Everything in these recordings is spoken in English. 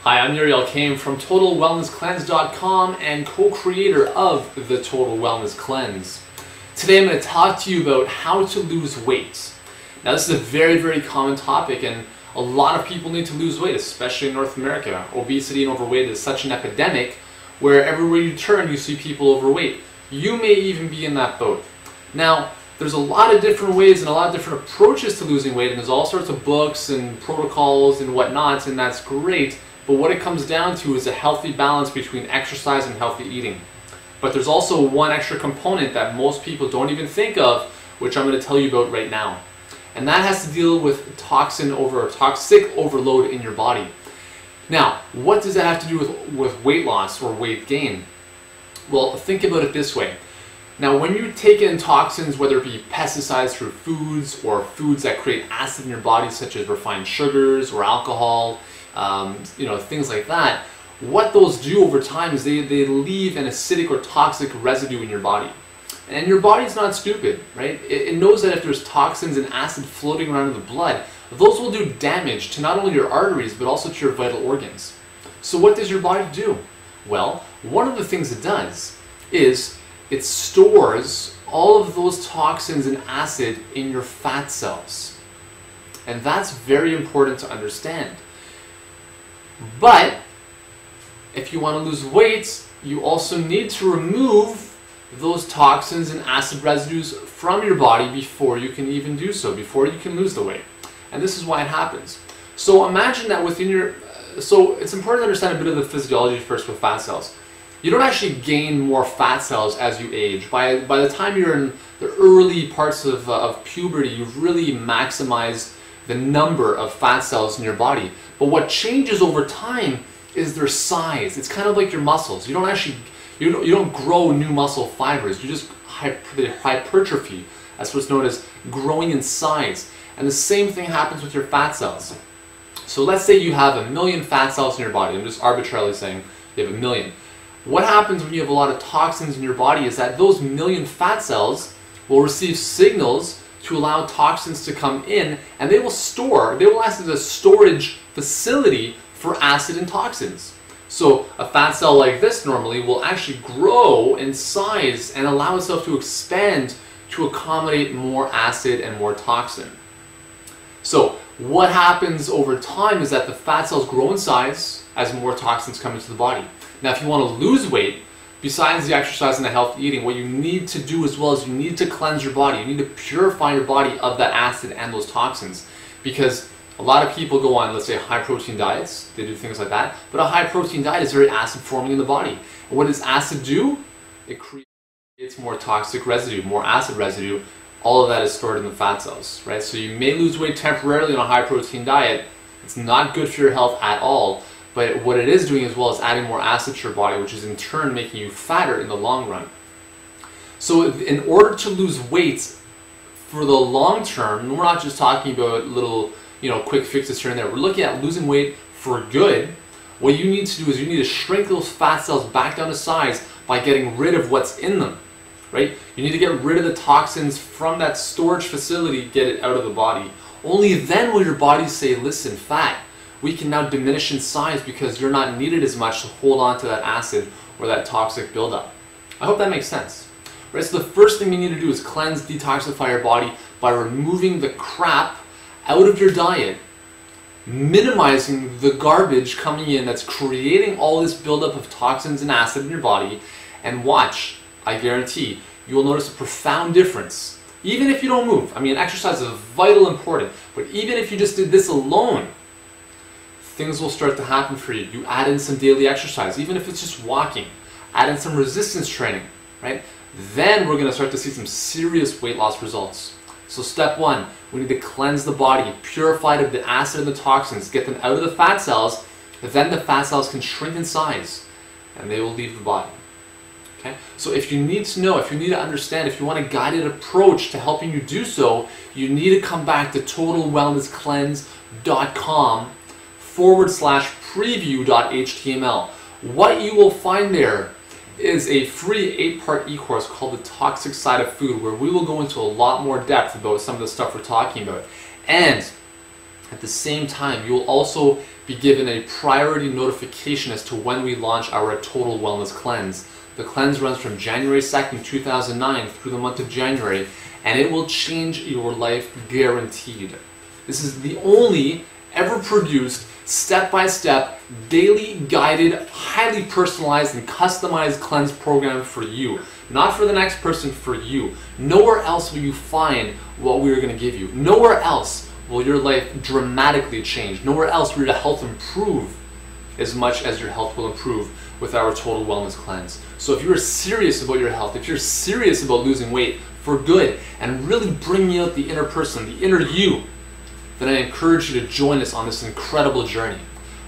Hi, I'm Uriel Kame from TotalWellnessCleanse.com and co-creator of the Total Wellness Cleanse. Today I'm going to talk to you about how to lose weight. Now this is a very common topic, and a lot of people need to lose weight, especially in North America. Obesity and overweight is such an epidemic where everywhere you turn you see people overweight. You may even be in that boat. Now there's a lot of different ways and a lot of different approaches to losing weight, and there's all sorts of books and protocols and whatnot, and that's great. But what it comes down to is a healthy balance between exercise and healthy eating. But there's also one extra component that most people don't even think of, which I'm going to tell you about right now. And that has to deal with toxic overload in your body. Now, what does that have to do with weight loss or weight gain? Well, think about it this way. Now, when you take in toxins, whether it be pesticides through foods or foods that create acid in your body, such as refined sugars or alcohol, things like that, what those do over time is they leave an acidic or toxic residue in your body. And your body's not stupid, right? It knows that if there's toxins and acid floating around in the blood, those will do damage to not only your arteries, but also to your vital organs. So what does your body do? Well, one of the things it does is it stores all of those toxins and acid in your fat cells. And that's very important to understand. But if you want to lose weight, you also need to remove those toxins and acid residues from your body before you can even do so, before you can lose the weight. And this is why it happens. So imagine that within your... So it's important to understand a bit of the physiology first with fat cells. You don't actually gain more fat cells as you age. By the time you're in the early parts of puberty, you've really maximized the number of fat cells in your body. But what changes over time is their size. It's kind of like your muscles. You don't grow new muscle fibers. You just hypertrophy. That's what's known as growing in size. And the same thing happens with your fat cells. So let's say you have 1 million fat cells in your body. I'm just arbitrarily saying you have 1 million. What happens when you have a lot of toxins in your body is that those 1 million fat cells will receive signals to allow toxins to come in, and they will act as a storage facility for acid and toxins. So a fat cell like this normally will actually grow in size and allow itself to expand to accommodate more acid and more toxin. So what happens over time is that the fat cells grow in size as more toxins come into the body. Now if you want to lose weight, besides the exercise and the healthy eating, what you need to do as well is you need to cleanse your body. You need to purify your body of that acid and those toxins. Because a lot of people go on, let's say, high protein diets. They do things like that. But a high protein diet is very acid forming in the body. And what does acid do? It creates more toxic residue, more acid residue. All of that is stored in the fat cells, right? So you may lose weight temporarily on a high protein diet. It's not good for your health at all. But what it is doing as well is adding more acid to your body, which is in turn making you fatter in the long run. So in order to lose weight for the long term, we're not just talking about little, quick fixes here and there. We're looking at losing weight for good. What you need to do is you need to shrink those fat cells back down to size by getting rid of what's in them, right? You need to get rid of the toxins from that storage facility, get it out of the body. Only then will your body say, listen, fat, we can now diminish in size because you're not needed as much to hold on to that acid or that toxic buildup. I hope that makes sense. Right, so the first thing you need to do is cleanse, detoxify your body by removing the crap out of your diet, minimizing the garbage coming in that's creating all this buildup of toxins and acid in your body, and watch, I guarantee, you will notice a profound difference. Even if you don't move. I mean, exercise is vital important, but even if you just did this alone, things will start to happen for you. You add in some daily exercise, even if it's just walking. Add in some resistance training, right? Then we're going to start to see some serious weight loss results. So step one, we need to cleanse the body, purify it of the acid and the toxins, get them out of the fat cells. Then the fat cells can shrink in size and they will leave the body. Okay? So if you need to know, if you need to understand, if you want a guided approach to helping you do so, you need to come back to TotalWellnessCleanse.com/preview.html. What you will find there is a free 8-part e-course called The Toxic Side of Food, where we will go into a lot more depth about some of the stuff we're talking about. And At the same time, you will also be given a priority notification as to when we launch our Total Wellness Cleanse. The cleanse runs from January 2nd, 2009 through the month of January, and it will change your life guaranteed. This is the only ever produced step-by-step, daily guided, highly personalized and customized cleanse program for you. Not for the next person, for you. Nowhere else will you find what we are going to give you. Nowhere else will your life dramatically change. Nowhere else will your health improve as much as your health will improve with our Total Wellness Cleanse. So if you're serious about your health, if you're serious about losing weight for good and really bringing out the inner person, the inner you, then I encourage you to join us on this incredible journey.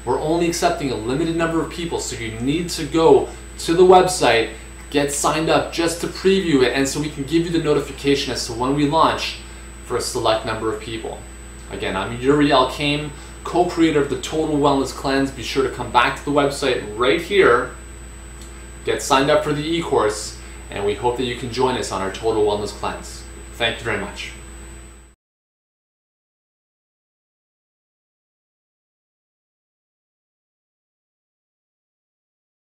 We're only accepting a limited number of people, so you need to go to the website, get signed up just to preview it, and so we can give you the notification as to when we launch for a select number of people. Again, I'm Yuri Alkame, co-creator of the Total Wellness Cleanse. Be sure to come back to the website right here, get signed up for the e-course, and we hope that you can join us on our Total Wellness Cleanse. Thank you very much.